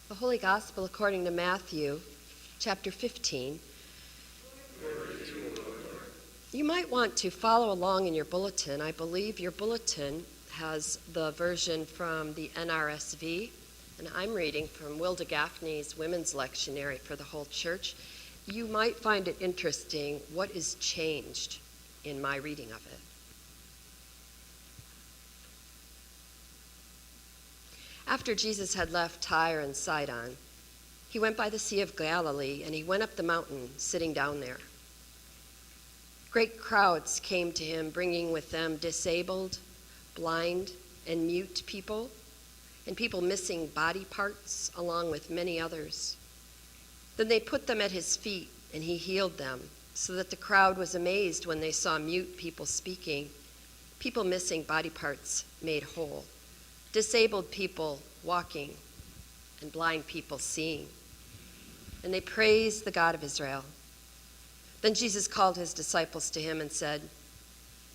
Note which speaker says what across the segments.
Speaker 1: The Holy Gospel according to Matthew, chapter 15. You might want to follow along in your bulletin. I believe your bulletin has the version from the NRSV, and I'm reading from Gafney's Women's Lectionary for the whole church. You might find it interesting what is changed in my reading of it. After Jesus had left Tyre and Sidon, he went by the Sea of Galilee, and he went up the mountain, sitting down there. Great crowds came to him, bringing with them disabled, blind, and mute people, and people missing body parts, along with many others. Then they put them at his feet, and he healed them, so that the crowd was amazed when they saw mute people speaking, people missing body parts made whole, disabled people walking, and blind people seeing. And they praised the God of Israel. Then Jesus called his disciples to him and said,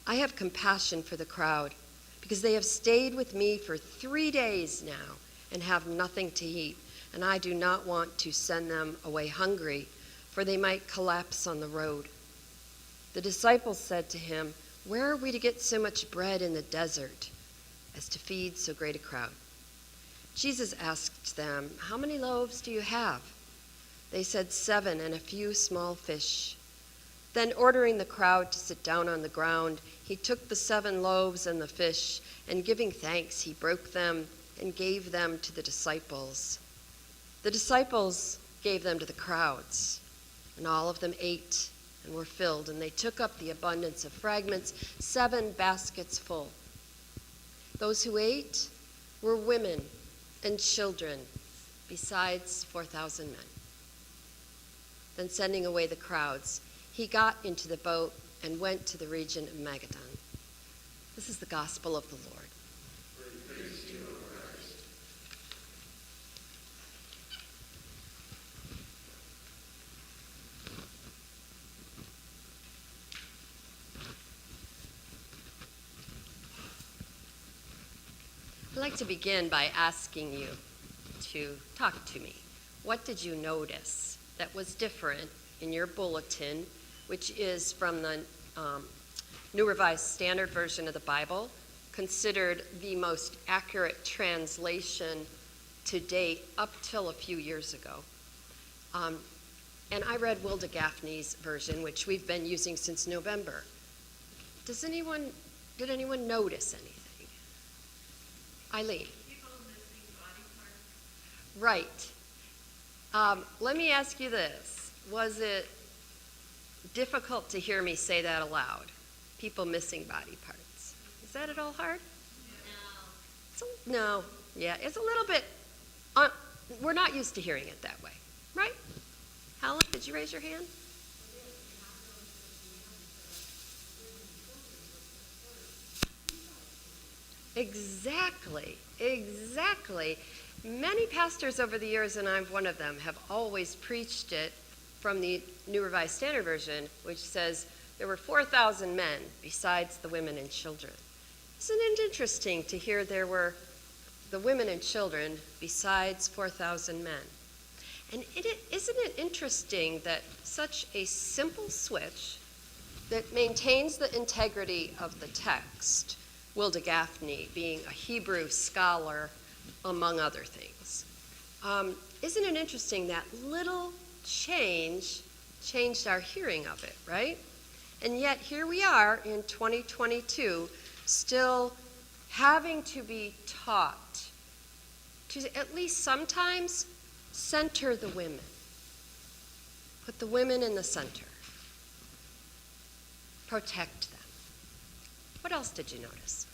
Speaker 1: I have compassion for the crowd, because they have stayed with me for 3 days now and have nothing to eat, and I do not want to send them away hungry, for they might collapse on the road. The disciples said to him, Where are we to get so much bread in the desert as to feed so great a crowd? Jesus asked them, How many loaves do you have? They said, 7 and a few small fish. Then, ordering the crowd to sit down on the ground, he took the 7 loaves and the fish, and giving thanks, he broke them and gave them to the disciples. The disciples gave them to the crowds, and all of them ate and were filled, and they took up the abundance of fragments, 7 baskets full. Those who ate were women and children, besides 4,000 men. Then, sending away the crowds, he got into the boat and went to the region of Magadan. This is the gospel of the Lord.
Speaker 2: Praise to you, O Christ.
Speaker 1: I'd like to begin by asking you to talk to me. What did you notice that was different in your bulletin, which is from the New Revised Standard Version of the Bible, considered the most accurate translation to date up till a few years ago? And I read Gafney's version, which we've been using since November. Did anyone notice anything? Eileen.
Speaker 3: People missing body parts.
Speaker 1: Right. Let me ask you this. Was it difficult to hear me say that aloud? People missing body parts. Is that at all hard?
Speaker 3: No.
Speaker 1: No. Yeah, it's a little bit, we're not used to hearing it that way, right? Helen, did you raise your hand? Exactly. Many pastors over the years, and I'm one of them, have always preached it from the New Revised Standard Version, which says there were 4,000 men besides the women and children. Isn't it interesting to hear there were the women and children besides 4,000 men? And isn't it interesting that such a simple switch that maintains the integrity of the text, Gafney being a Hebrew scholar, among other things. Isn't it interesting that little changed our hearing of it, right? And yet here we are in 2022, still having to be taught to at least sometimes center the women. Put the women in the center. Protect them. What else did you notice?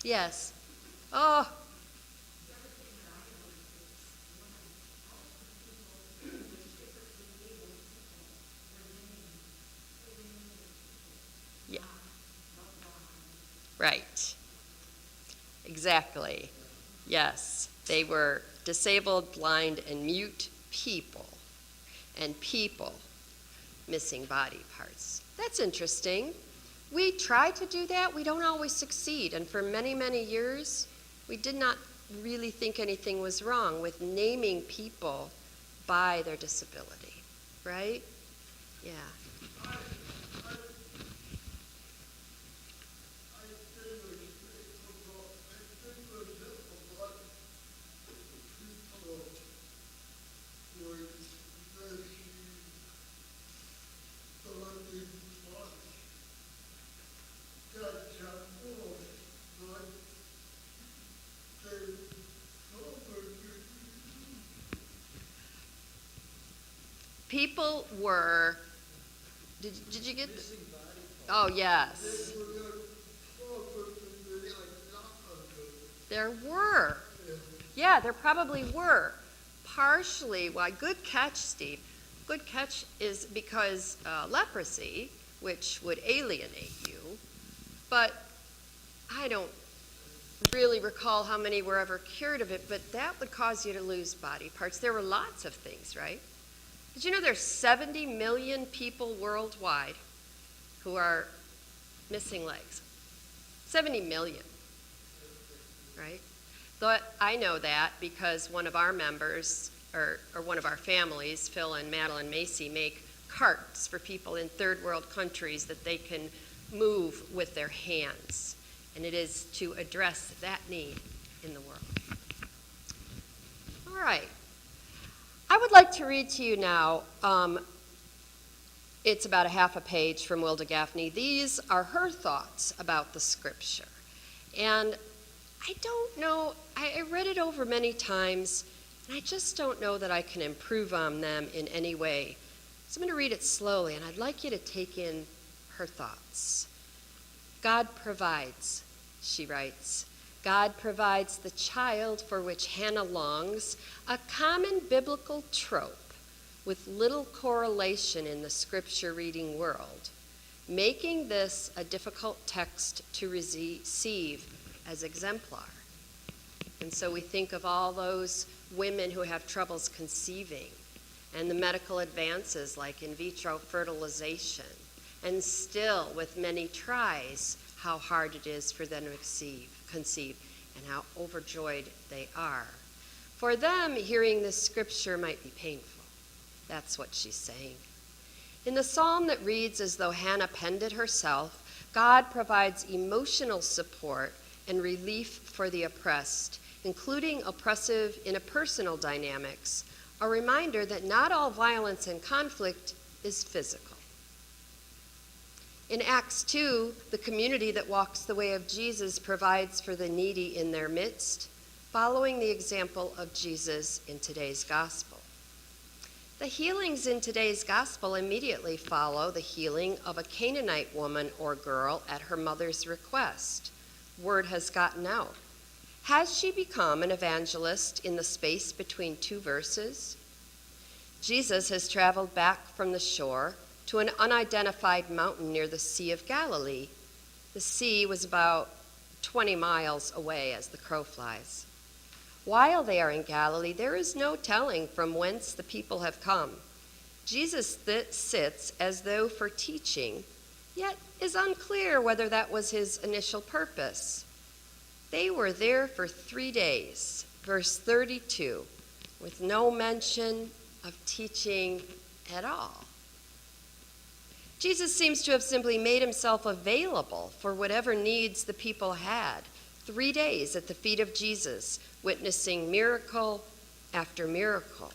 Speaker 1: Yes. Oh. Yeah. Right. Exactly. Yes. They were disabled, blind, and mute people. And people missing body parts. That's interesting. We try to do that. We don't always succeed. And for many, many years, we did not really think anything was wrong with naming people by their disability, right? Yeah. People were, did you get, oh yes. There were. Yeah, there probably were. Partially, why, good catch, Steve. Good catch is because leprosy, which would alienate you, but I don't really recall how many were ever cured of it, but that would cause you to lose body parts. There were lots of things, right? Did you know there's 70 million people worldwide who are missing legs? 70 million, right? But I know that because one of our members, or one of our families, Phil and Madeline Macy, make carts for people in third world countries that they can move with their hands. And it is to address that need in the world. All right. I would like to read to you now, it's about a half a page from Wilda Gafney. These are her thoughts about the scripture. And I don't know, I read it over many times, and I just don't know that I can improve on them in any way. So I'm going to read it slowly, and I'd like you to take in her thoughts. God provides, she writes. God provides the child for which Hannah longs, a common biblical trope with little correlation in the scripture reading world, making this a difficult text to receive as exemplar. And so we think of all those women who have troubles conceiving and the medical advances like in vitro fertilization, and still with many tries, how hard it is for them to conceive, and how overjoyed they are. For them, hearing this scripture might be painful. That's what she's saying. In the psalm that reads as though Hannah penned it herself, God provides emotional support and relief for the oppressed, including oppressive interpersonal dynamics, a reminder that not all violence and conflict is physical. In Acts 2, the community that walks the way of Jesus provides for the needy in their midst, following the example of Jesus in today's gospel. The healings in today's gospel immediately follow the healing of a Canaanite woman or girl at her mother's request. Word has gotten out. Has she become an evangelist in the space between two verses? Jesus has traveled back from the shore to an unidentified mountain near the Sea of Galilee. The sea was about 20 miles away as the crow flies. While they are in Galilee, there is no telling from whence the people have come. Jesus sits as though for teaching, yet is unclear whether that was his initial purpose. They were there for 3 days, verse 32, with no mention of teaching at all. Jesus seems to have simply made himself available for whatever needs the people had. 3 days at the feet of Jesus, witnessing miracle after miracle.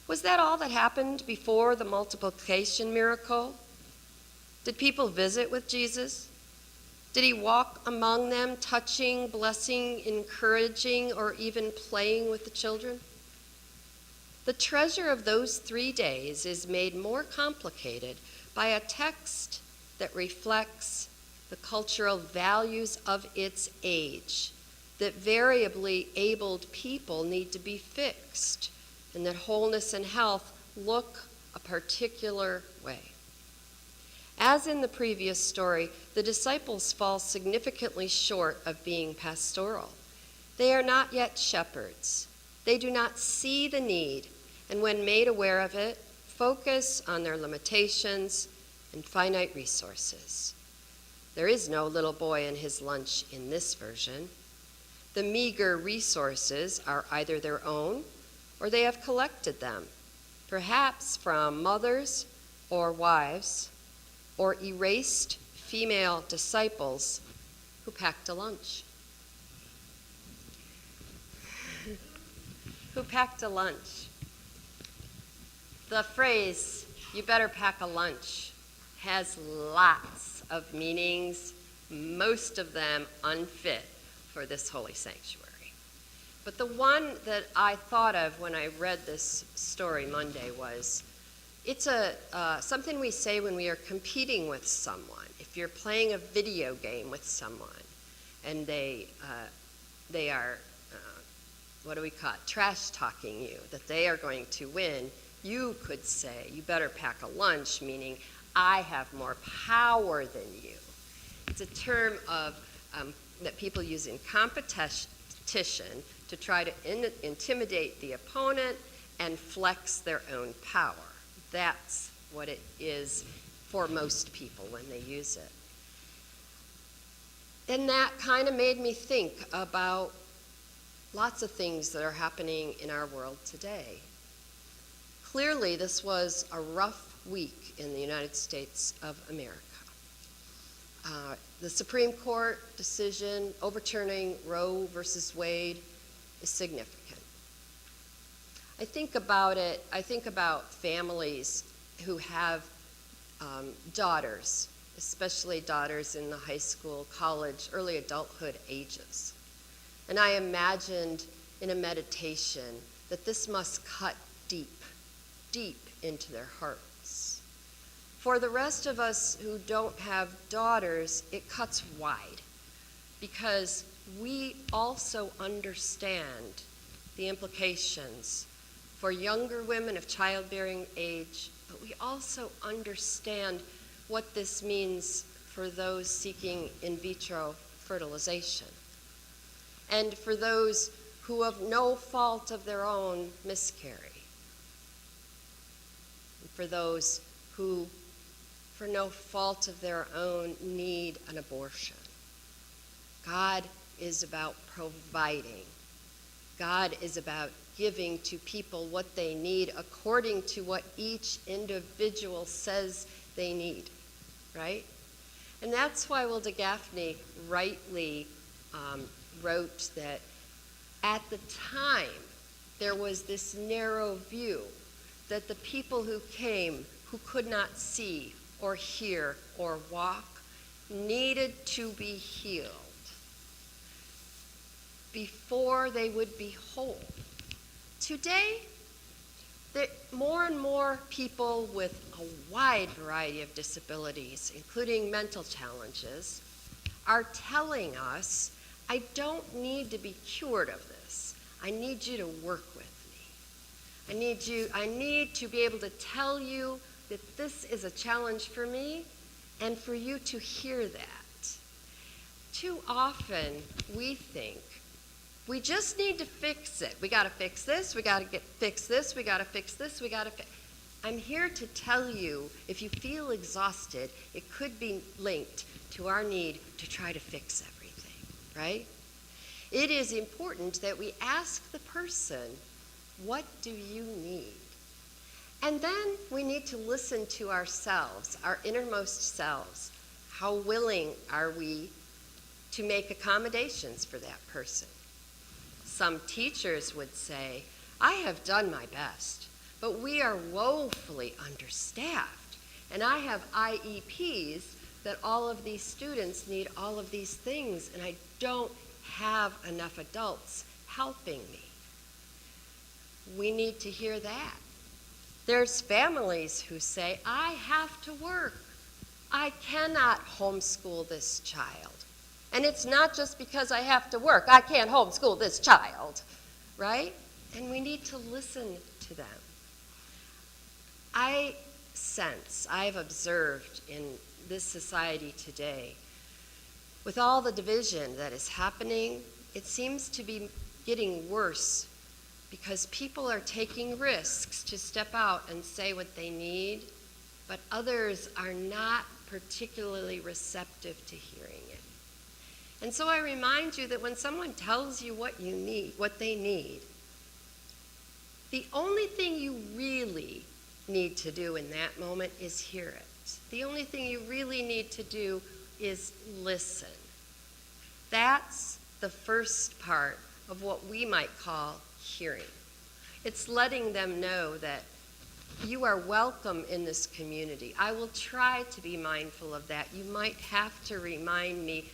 Speaker 1: Was that all that happened before the multiplication miracle? Did people visit with Jesus? Did he walk among them, touching, blessing, encouraging, or even playing with the children? The treasure of those 3 days is made more complicated by a text that reflects the cultural values of its age, that variably abled people need to be fixed, and that wholeness and health look a particular way. As in the previous story, the disciples fall significantly short of being pastoral. They are not yet shepherds. They do not see the need, and when made aware of it, focus on their limitations and finite resources. There is no little boy and his lunch in this version. The meager resources are either their own or they have collected them, perhaps from mothers or wives or erased female disciples who packed a lunch. Who packed a lunch? The phrase, "you better pack a lunch," has lots of meanings, most of them unfit for this holy sanctuary. But the one that I thought of when I read this story Monday was, it's something we say when we are competing with someone. If you're playing a video game with someone and they are, what do we call it, trash talking you, that they are going to win, you could say, "you better pack a lunch," meaning I have more power than you. It's a term that people use in competition to try to intimidate the opponent and flex their own power. That's what it is for most people when they use it. And that kind of made me think about lots of things that are happening in our world today. Clearly, this was a rough week in the United States of America. The Supreme Court decision overturning Roe versus Wade is significant. I think about families who have daughters, especially daughters in the high school, college, early adulthood ages. And I imagined in a meditation that this must cut deep into their hearts. For the rest of us who don't have daughters, it cuts wide, because we also understand the implications for younger women of childbearing age, but we also understand what this means for those seeking in vitro fertilization, and for those who of no fault of their own miscarry, and for those who for no fault of their own need an abortion. God is about providing. God is about giving to people what they need according to what each individual says they need, right? And that's why Wilda Gafney rightly wrote that at the time there was this narrow view that the people who came who could not see or hear or walk needed to be healed before they would be whole. Today, more and more people with a wide variety of disabilities, including mental challenges, are telling us, "I don't need to be cured of this. I need you to work with me. I need to be able to tell you that this is a challenge for me and for you to hear that." Too often we think we just need to fix it. We got to fix this, we got to fix this, we got to fix this, we got to fix. I'm here to tell you, if you feel exhausted, it could be linked to our need to try to fix everything, right? It is important that we ask the person, "What do you need?" And then we need to listen to ourselves, our innermost selves. How willing are we to make accommodations for that person? Some teachers would say, "I have done my best, but we are woefully understaffed, and I have IEPs that all of these students need all of these things, and I don't have enough adults helping me." We need to hear that. There's families who say, "I have to work. I cannot homeschool this child. And it's not just because I have to work. I can't homeschool this child," right? And we need to listen to them. I've observed in this society today, with all the division that is happening, it seems to be getting worse because people are taking risks to step out and say what they need, but others are not particularly receptive to hearing it. And so I remind you that when someone tells you what you need, what they need, the only thing you really need to do in that moment is hear it. The only thing you really need to do is listen. That's the first part of what we might call hearing. It's letting them know that you are welcome in this community. I will try to be mindful of that. You might have to remind me,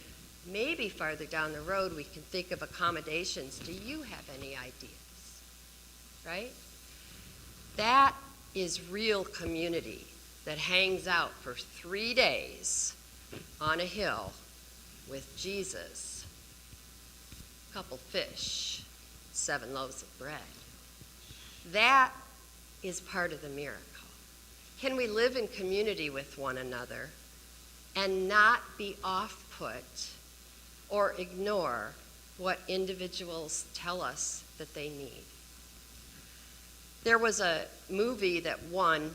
Speaker 1: maybe farther down the road we can think of accommodations. Do you have any ideas? Right? That is real community that hangs out for 3 days on a hill with Jesus, a couple fish, 7 loaves of bread. That is part of the miracle. Can we live in community with one another and not be off-put or ignore what individuals tell us that they need? There was a movie that won,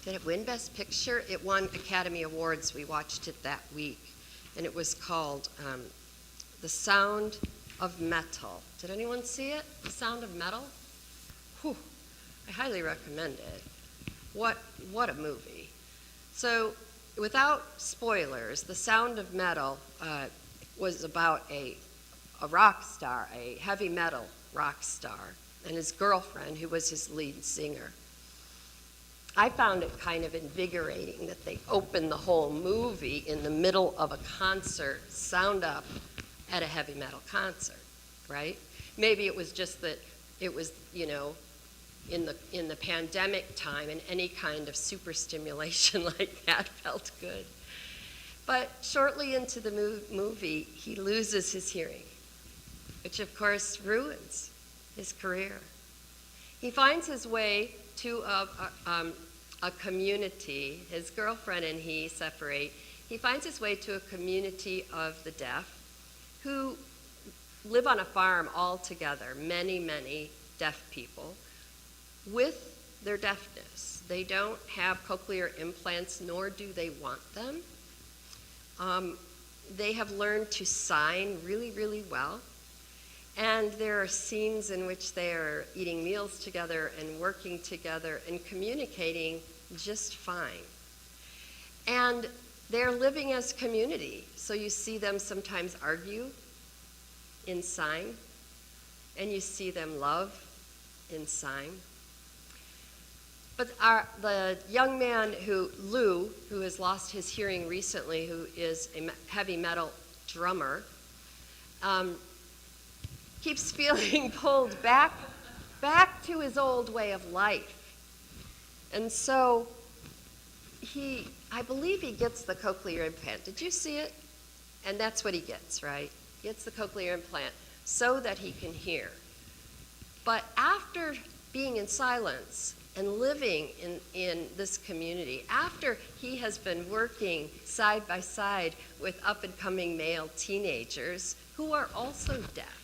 Speaker 1: did it win Best Picture? It won Academy Awards. We watched it that week. And it was called The Sound of Metal. Did anyone see it? The Sound of Metal? Whew, I highly recommend it. What a movie. So without spoilers, The Sound of Metal was about a rock star, a heavy metal rock star, and his girlfriend, who was his lead singer. I found it kind of invigorating that they opened the whole movie in the middle of a concert, sound up at a heavy metal concert, right? Maybe it was just that it was, in the pandemic time, and any kind of super stimulation like that felt good. But shortly into the movie, he loses his hearing, which of course ruins his career. He finds his way to a community. His girlfriend and he separate. He finds his way to a community of the deaf who live on a farm all together, many, many deaf people, with their deafness. They don't have cochlear implants, nor do they want them. They have learned to sign really, really well. And there are scenes in which they are eating meals together and working together and communicating just fine. And they're living as community. So you see them sometimes argue in sign, and you see them love in sign. But the young man Lou, who has lost his hearing recently, who is a heavy metal drummer, keeps feeling pulled back to his old way of life. And so I believe he gets the cochlear implant. Did you see it? And that's what he gets, right? He gets the cochlear implant so that he can hear. But after being in silence and living in this community, after he has been working side by side with up-and-coming male teenagers who are also deaf,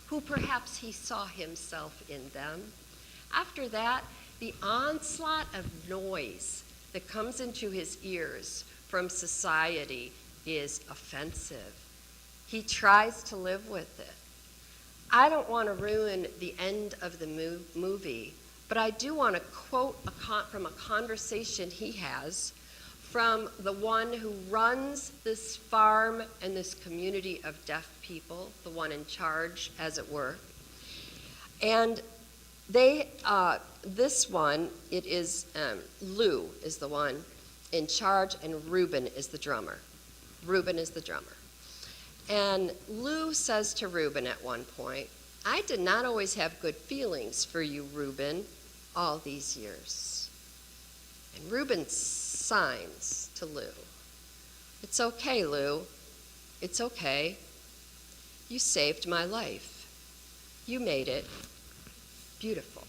Speaker 1: who perhaps he saw himself in them. After that, the onslaught of noise that comes into his ears from society is offensive. He tries to live with it. I don't want to ruin the end of the movie, but I do want to quote from a conversation he has from the one who runs this farm and this community of deaf people, the one in charge, as it were. And this one, it is Lou is the one in charge, and Reuben is the drummer. Reuben is the drummer. And Lou says to Reuben at one point, "I did not always have good feelings for you, Reuben, all these years." And Reuben signs to Lou. "It's okay, Lou. It's okay. You saved my life. You made it beautiful."